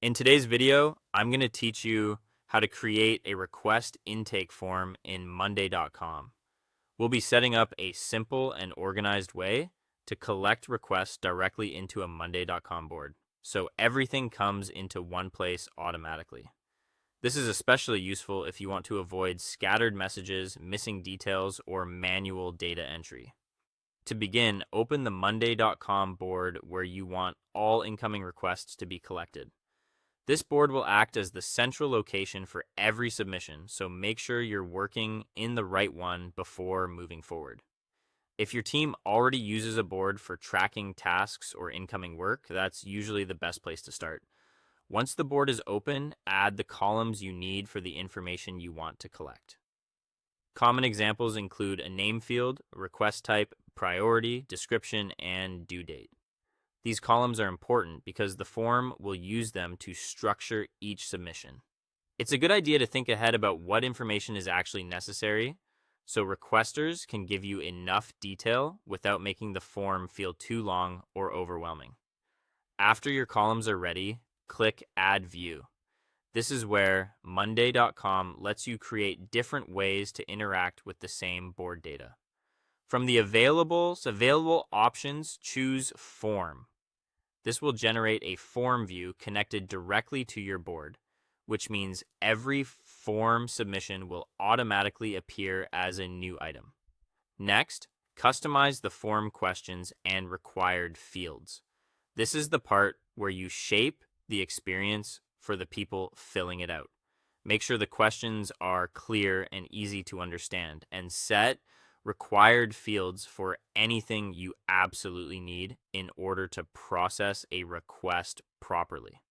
In today's video, I'm going to teach you how to create a request intake form in Monday.com. We'll be setting up a simple and organized way to collect requests directly into a Monday.com board, so everything comes into one place automatically. This is especially useful if you want to avoid scattered messages, missing details, or manual data entry. To begin, open the Monday.com board where you want all incoming requests to be collected. This board will act as the central location for every submission, so make sure you're working in the right one before moving forward. If your team already uses a board for tracking tasks or incoming work, that's usually the best place to start. Once the board is open, add the columns you need for the information you want to collect. Common examples include a name field, request type, priority, description, and due date. These columns are important because the form will use them to structure each submission. It's a good idea to think ahead about what information is actually necessary so requesters can give you enough detail without making the form feel too long or overwhelming. After your columns are ready, click Add View. This is where Monday.com lets you create different ways to interact with the same board data. From the available options, choose Form. This will generate a form view connected directly to your board, which means every form submission will automatically appear as a new item. Next, customize the form questions and required fields. This is the part where you shape the experience for the people filling it out. Make sure the questions are clear and easy to understand, and set required fields for anything you absolutely need in order to process a request properly.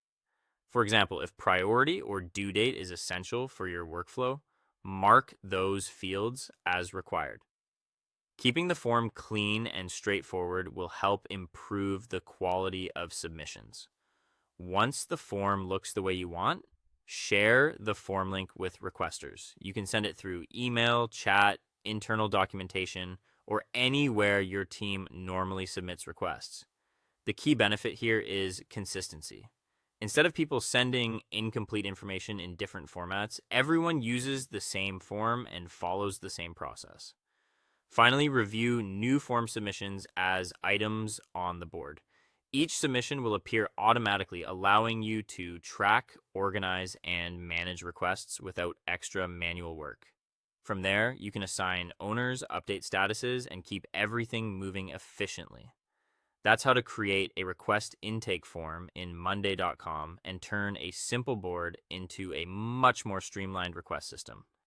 For example, if priority or due date is essential for your workflow, mark those fields as required. Keeping the form clean and straightforward will help improve the quality of submissions. Once the form looks the way you want, share the form link with requesters. You can send it through email, chat, internal documentation, or anywhere your team normally submits requests. The key benefit here is consistency. Instead of people sending incomplete information in different formats, everyone uses the same form and follows the same process. Finally, review new form submissions as items on the board. Each submission will appear automatically, allowing you to track, organize, and manage requests without extra manual work. From there, you can assign owners, update statuses, and keep everything moving efficiently. That's how to create a request intake form in Monday.com and turn a simple board into a much more streamlined request system.